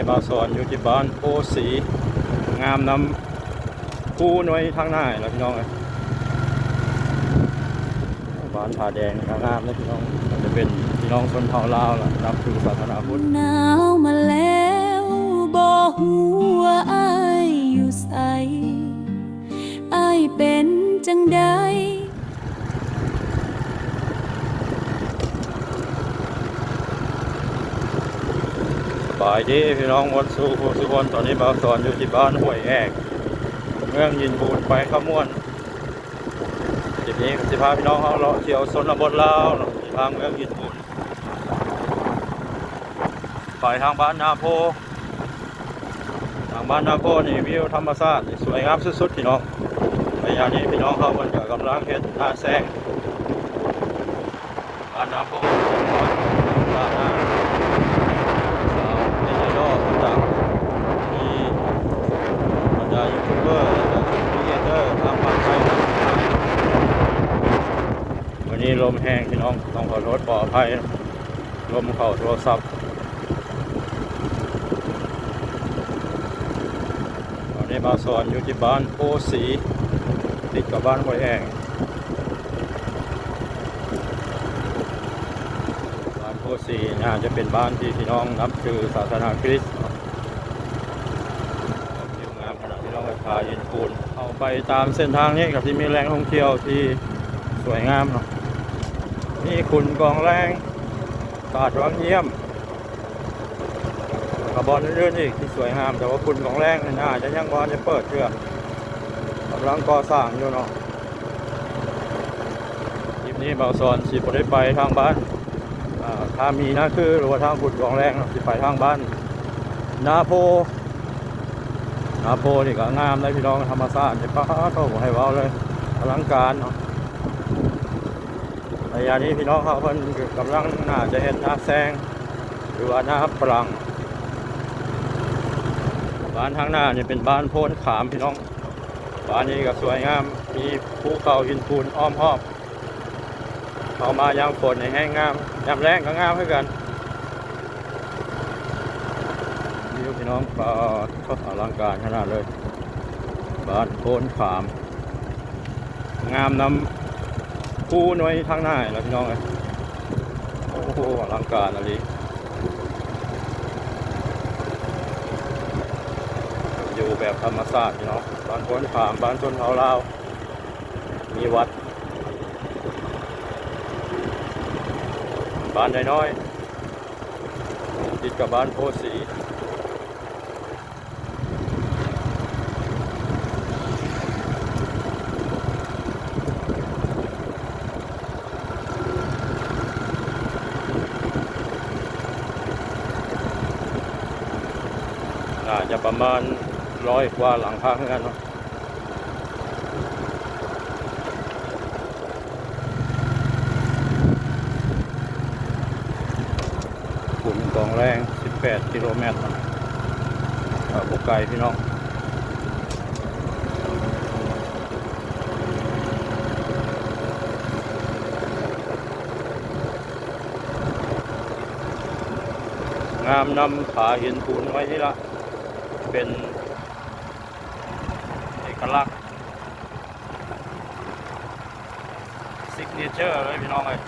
นี้บาวสอนอยู่ที่บ้านโพสีงามนำคู่หน่วยทางหน้าแล้วพี่น้องเลยบ้านผาแดงงามนะพี่น้องจะเป็นพี่น้องชนเผ่าลาวล่ะนับถือศาสนาพุทธหนาวมาแล้วบอกหัวอ้ายอยู่ใสอ้ายเป็นจังใดสบายดีพี่น้องวัดสุขสุขนตอนนี้บาวสอนอยู่ที่บ้านห้วยแอกเมืองยินบูนไปขมวนทีนี้สิพาพี่น้องเขาเลาะเที่ยวชนบทลาวสิพาเมืองยินบูนไปทางบ้านนาโพทางบ้านนาโพนี่วิวธรรมชาติสวยงามสุดๆพี่น้องระยะนี้พี่น้องเขากำลังเฮ็ดท่าแซงบ้านนาโพบ้านนาสาวเนโดต่างๆมีบรรดายูทูบเบอร์และครีเอเตอร์ทางฝั่งไทยวันนี้ลมแห้งพี่น้องต้องขอโทษขออภัยลมเข้าโทรศัพท์ในบาวสอนอยู่ที่บ้านโพสีติดกับบ้านห้วยแองบ้านโพสีน่าจะเป็นบ้านที่พี่น้องนับถือศาสนาคริสต์วิวงามขณะที่เราไปพายินปูนเอาไปตามเส้นทางนี้กับที่มีแหล่งท่องเที่ยวที่สวยงามเนาะนี่ขุนกองแรงตาดวังเยี่ยมกระบอนอื่นๆอีกที่สวยงามแต่ว่าคุณของแรงน่าจะยังบอลจะเปิดเชื่อกำลังก่อสร้างอยู่เนาะคลิปนี้เบาซอนสิบได้ไปทางบ้านถ้ามีนะคือหรือว่าทางคุณของแรงสิไปทางบ้านนาโพนี่ก็งามเลยพี่น้องธรรมชาติจะป้าเท่าให้เว้าเลยอลังการเนาะระยะนี้พี่น้องเขาเพิ่นกำลังน่าจะเห็นหน้าแซงหรือว่าหน้าปรังบ้านทางหน้านี่เป็นบ้านโพนขามพี่น้องบ้านนี้ก็สวยงามมีภูเขาหินปูนอ้อมรอบเข้ามายามฝนในแห้งงามยามแรงก็งามเหมือนกันวิวพี่น้องก็อลังการขนาดเลยบ้านโพนขามงามนำคู่หน่วยทางหน้าแล้วพี่น้องเลยโอ้โหอลังการอะไรอยู่แบบธรรมชาติเนาะบ้านโพนขามบ้านชนเผ่าลาวมีวัดบ้านน้อยๆติดกับบ้านโพสีน่าจะประมาณ100 กว่าหลังคาเหมือนกันเนาะขุนกองแรง18 กิโลเมตรบุกไก่พี่น้องงามนำผาหินปูนไว้นี่ละเป็นเอกลักษณ์ซิกเนเจอร์เลยพี่น้องเลย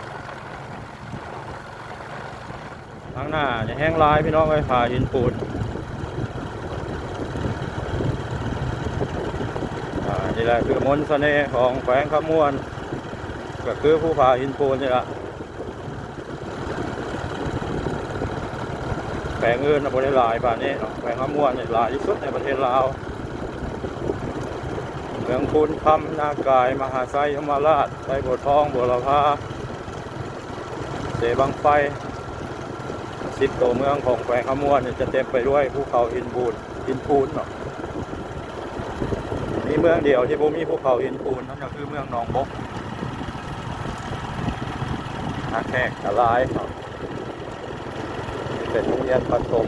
ข้างหน้าจะแห้งลายพี่น้องเลยผาหินปูนนี่แหละคือมนต์เสน่ห์ของแขวงขมวนก็คือผู้ผาหินปูนนี่แหละแขวงอื่นบริหลายป่านนี้เนาะแขวงขมวนนี่หลายที่สุดในประเทศลาวเมืองพูนคำนากายมหาไซยมราชไซบัวทองบัวลภาเสบังไฟ10 ตัวเมืองของแขวงขมวนจะเต็มไปด้วยภูเขาหินปูนเนาะมีเมืองเดียวที่บ่มีภูเขาหินปูนนั่นก็คือเมืองหนองบกนาแขกกะลายเนาะเป็นโรงเรียนประถม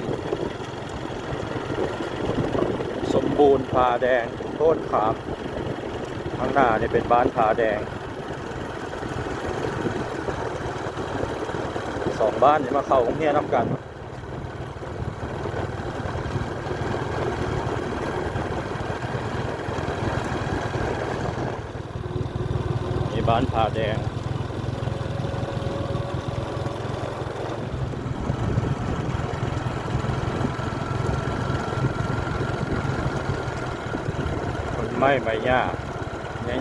สมบูรณ์ผาแดงโทษขามข้างหน้านี่เป็นบ้านผาแดง2 บ้านนี่มาเข้าโรงเรียนน้ำกัน บ้านผาแดงต้นไม้ใบหญ้า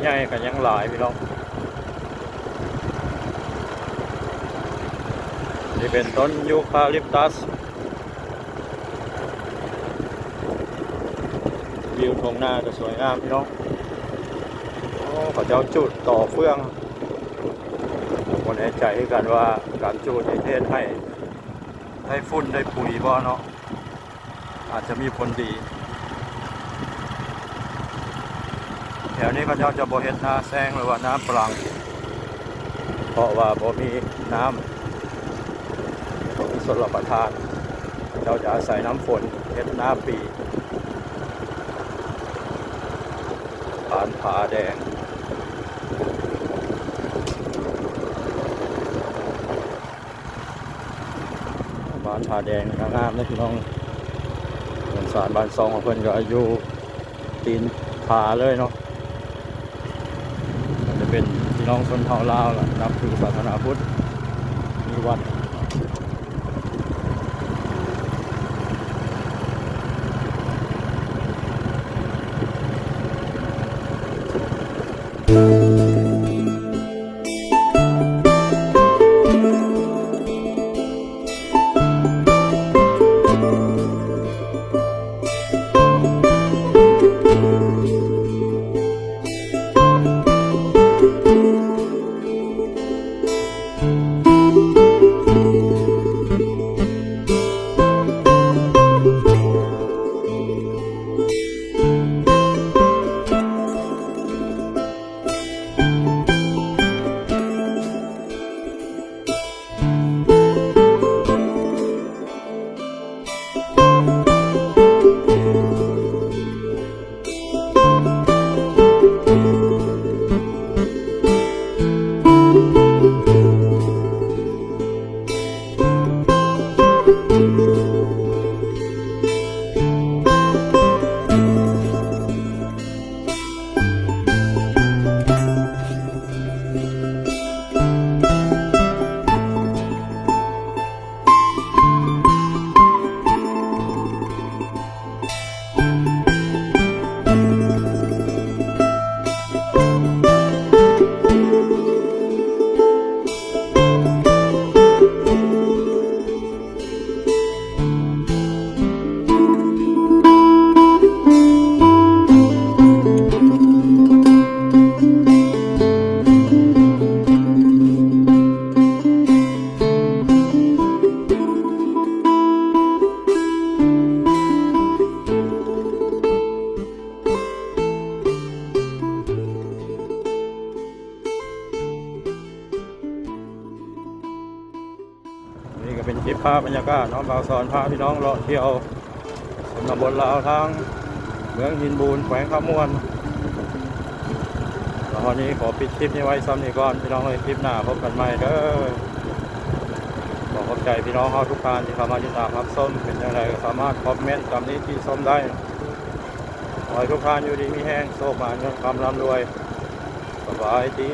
ใหญ่ๆกันยังหลายพี่น้องนี่เป็นต้นยูคาลิปตัสวิวทงหน้าจะสวยงามพี่น้องโอ้เขาจะเอาจุดต่อเฟืองคนให้ใจให้กันว่าการจูดในเทศให้ฝุ่นได้ปุ๋ยบ่เนาะอาจจะมีผลดีแถวนี้ก็จะบ่เฮ็ดนาแซงหรือว่าน้ำปรังเพราะว่าบ่มีน้ำมีชลประทานเราจะอาศัยน้ำฝนเฮ็ดนาปีผ่านผาแดงบ้านผาแดงงามนะพี่น้องเมืองสารบ้านซองของเพิ่นก็อยู่ตีนผาเลยเนาะจะเป็นพี่น้องชนเผ่าลาวล่ะนับถือศาสนาพุทธมีวัดนี่ก็เป็นคลิปภาพบรรยากาศน้องบ่าวสอนพาพี่น้องเลาะเที่ยวชนบทลาวทางเมืองหินบูนแขวงขามวนแล้ววันนี้ขอปิดคลิปนี้ไว้ซ้ำนี้ก่อนพี่น้องเลยคลิปหน้าพบกันใหม่เด้อขอขอบใจพี่น้องทุกท่านที่เข้ามาติดตามรับชมเป็นอย่างไรก็สามารถคอมเมนต์ตามนี้ที่ชมได้ขอให้ทุกท่านอยู่ดีมีแห้งโชคดีเงินคำร่ำรวยสบายดี